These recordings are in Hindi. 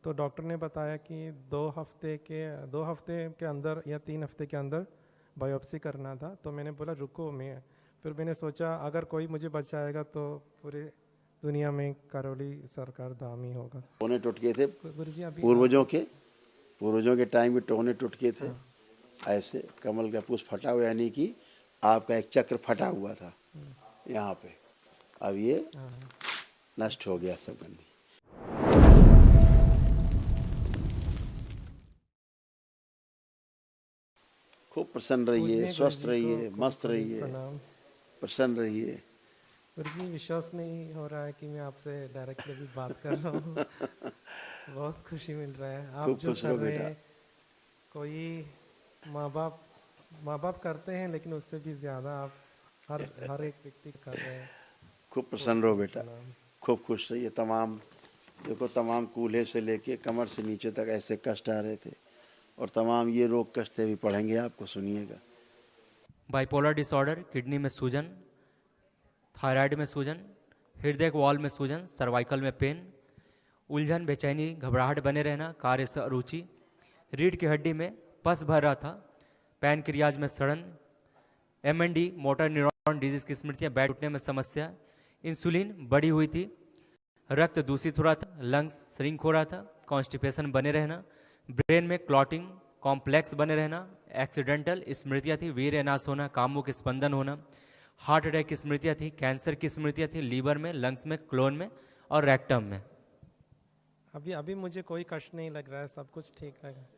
तो डॉक्टर ने बताया कि 2 हफ्ते के अंदर या 3 हफ्ते के अंदर बायोप्सी करना था। तो मैंने बोला रुको, फिर मैंने सोचा अगर कोई मुझे बचाएगा तो पूरे दुनिया में करौली सरकार धाम ही होगा। टोने टुटके थे गुरुजी अभी पूर्वजों के टाइम में टोने टुटके थे। हाँ। ऐसे कमल का पुष्प फटा हुआ, यानी कि आपका एक चक्र फटा हुआ था यहाँ पे। अब ये हाँ। नष्ट हो गया सब गंदी। खूब प्रसन्न रहिए, पूजनीय स्वस्थ गुरुजी को रहिए, मस्त कोटि रहिए, प्रणाम। प्रसन्न रहिए। गुरुजी विश्वास नहीं हो रहा है कि मैं आपसे डायरेक्टली भी बात कर रहा हूँ। बहुत खुशी मिल रहा है आप खूब जो खुश कर रहो रहे बेटा। हैं। कोई माँ बाप करते हैं, लेकिन उससे भी ज़्यादा आप हर एक व्यक्ति कर रहे हैं। खूब प्रसन्न कोटि रहो कोटि बेटा, प्रणाम। खूब खुश रहिए। तमाम कूल्हे से लेके कमर से नीचे तक ऐसे कष्ट आ रहे थे, और तमाम ये रोग कष्ट भी पढ़ेंगे आपको, सुनिएगा। बाइपोलर डिसऑर्डर, किडनी में सूजन, थायराइड में सूजन, हृदय वॉल में सूजन, सर्वाइकल में पेन, उलझन, बेचैनी, घबराहट बने रहना, कार्य से अरुचि, रीढ़ की हड्डी में पस भर रहा था, पैनक्रियाज में सड़न, MND मोटर न्यूरॉन डिजीज की स्मृतियाँ, बैठ उठने में समस्या, इंसुलिन बढ़ी हुई थी, रक्त दूषित हो रहा था, लंग्स श्रिंक हो रहा था, कॉन्स्टिपेशन बने रहना, ब्रेन में क्लॉटिंग कॉम्प्लेक्स बने रहना, एक्सीडेंटल स्मृतियाँ थी, वीर्य नाश होना, कामुक स्पंदन होना, हार्ट अटैक की स्मृतियाँ थी, कैंसर की स्मृतियाँ थी, लीवर में, लंग्स में, क्लोन में और रेक्टम में। अभी अभी मुझे कोई कष्ट नहीं लग रहा है, सब कुछ ठीक लग रहा है।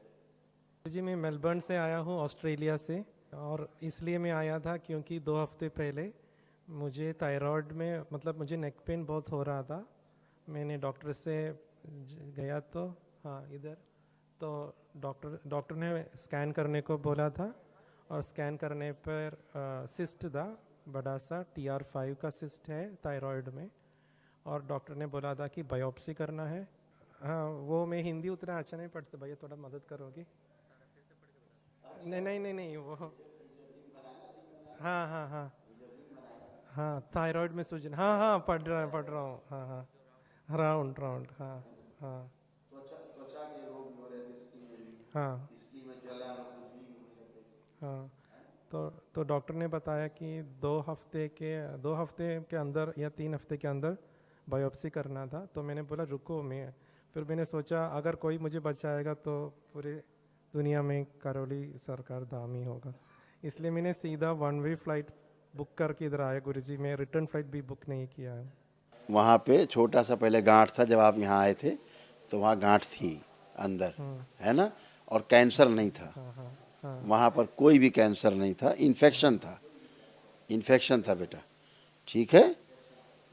जी मैं मेलबर्न से आया हूँ, ऑस्ट्रेलिया से। और इसलिए मैं आया था क्योंकि 2 हफ्ते पहले मुझे थायराइड में मतलब मुझे नेक पेन बहुत हो रहा था। मैंने डॉक्टर से गया तो हाँ इधर तो डॉक्टर ने स्कैन करने को बोला था, और स्कैन करने पर सिस्ट था, बड़ा सा TR5 का सिस्ट है थायराइड में। और डॉक्टर ने बोला था कि बायोप्सी करना है। हाँ वो मैं हिंदी उतना अच्छा नहीं पढ़ता, भैया थोड़ा मदद करोगे? नहीं नहीं नहीं नहीं वो हाँ हाँ हाँ हाँ थायराइड में सूजन, हाँ हाँ पढ़ रहा हूँ, हाँ हाँ राउंड राउंड, हाँ हाँ त्वचा के रोग भी हो रहे थे, स्किन में भी, हाँ स्किन में जलन और खुजली भी होने लग गई। हाँ। तो डॉक्टर ने बताया कि 2 हफ्ते के अंदर या 3 हफ्ते के अंदर बायोप्सी करना था। तो मैंने बोला रुको, फिर मैंने सोचा अगर कोई मुझे बचाएगा तो पूरे दुनिया में करौली सरकार धाम ही होगा। इसलिए मैंने सीधा 1 वे फ्लाइट बुक करके इधर आया गुरुजी। मैं रिटर्न फ्लाइट भी बुक नहीं किया है। वहाँ पे छोटा सा पहले गांठ था, जब आप यहाँ आए थे तो वहाँ गांठ थी अंदर, है ना, और कैंसर नहीं था। हाँ हाँ हाँ वहाँ पर कोई भी कैंसर नहीं था, इन्फेक्शन था, इन्फेक्शन था बेटा, ठीक है।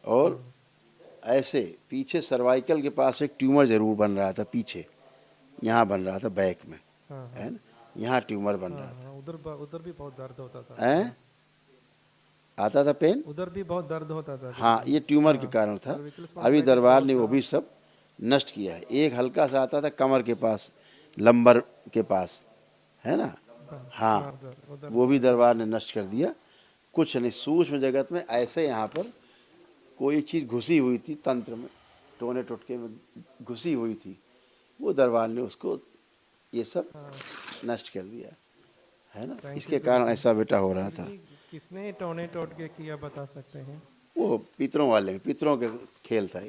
और ऐसे पीछे सर्वाइकल के पास एक ट्यूमर जरूर बन रहा था, पीछे यहाँ बन रहा था, बैक में, हाँ है ना, यहाँ ट्यूमर बन हाँ रहा था। हाँ उधर भी बहुत दर्द होता था। हैं, आता था पेन, उधर भी बहुत दर्द होता था हाँ, गुरुजी। ये ट्यूमर के हाँ कारण था। सर्विकल अभी स्पॉन्डिलाइटिस दरबार बहुत ने वो था। भी सब नष्ट किया है। एक हल्का सा आता था कमर के पास, लंबर के पास, है ना, हाँ, उधर वो भी होता था। दरबार ने नष्ट कर दिया। कुछ नहीं, सूक्ष्म जगत में ऐसे यहाँ पर कोई चीज़ घुसी हुई थी, तंत्र में, टोने टुटके में घुसी हुई थी, वो दरबार ने उसको ये सब हाँ नष्ट कर दिया, है ना। थैंक यू इसके कारण गुरुजी। ऐसा बेटा हो रहा था। गुरुजी किसने टोने टोट के किया बता सकते हैं? वो पितरों वाले, पितरों के खेल था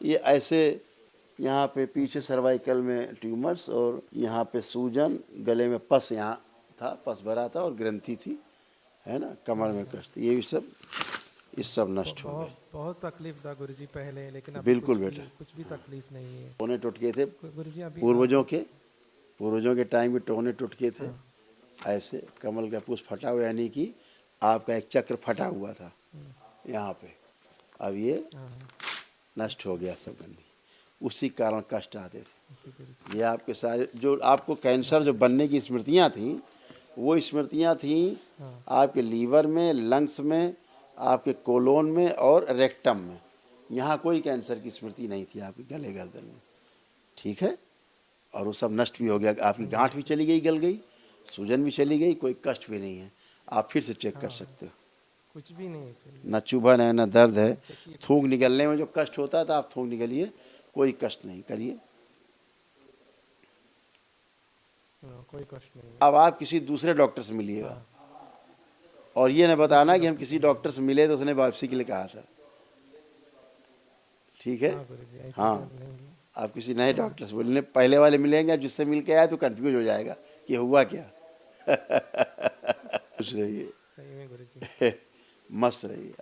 ये ऐसे यहाँ पे पीछे सर्वाइकल में ट्यूमर्स, और यहाँ पे सूजन, गले में पस यहाँ था, पस भरा था, और ग्रंथि थी, है ना, कमर में कष्ट, ये भी सब नष्ट हो गए। बहुत तकलीफ था गुरुजी पहले, लेकिन अभी बिल्कुल बेटा, कुछ भी तकलीफ नहीं है। टोने टुटके थे गुरुजी अभी पूर्वजों के टाइम में टोने टुटके थे। हाँ ऐसे कमल का पुष्प फटा हुआ, यानी कि आपका एक चक्र फटा हुआ था यहाँ पे। अब ये हाँ नष्ट हो गया सब गंदी, उसी कारण कष्ट आते थे। ओके गुरुजी। ये आपके सारे जो आपको कैंसर जो बनने की स्मृतियाँ थीं, वो स्मृतियाँ थीं हाँ आपके लीवर में, लंग्स में, आपके कोलोन में और रेक्टम में। यहाँ कोई कैंसर की स्मृति नहीं थी आपके गले गर्दन में, ठीक है। और वो सब नष्ट भी हो गया, आपकी गांठ भी चली गई, गल गई, सूजन भी चली गई, कोई कष्ट भी नहीं है। आप फिर से चेक कर सकते हो, कुछ भी नहीं है फिर। न चुभन है, न दर्द है। देखिए थूक निकलने में जो कष्ट होता था, आप थूक निकलिए, कोई कष्ट नहीं, करिए। कोई कष्ट नहीं है। अब आप किसी दूसरे डॉक्टर से मिलिएगा और ये न बताना कि हम किसी डॉक्टर से मिले तो उसने वापसी के लिए कहा था, ठीक है? हाँ गुरुजी, ऐसे हाँ, कर लेंगे। आप किसी नए डॉक्टर से बोलने, पहले वाले मिलेंगे, जिससे मिल के आया तो कंफ्यूज हो जाएगा कि हुआ क्या। खुश रहिए, सही में गुरुजी। मस्त रहिए।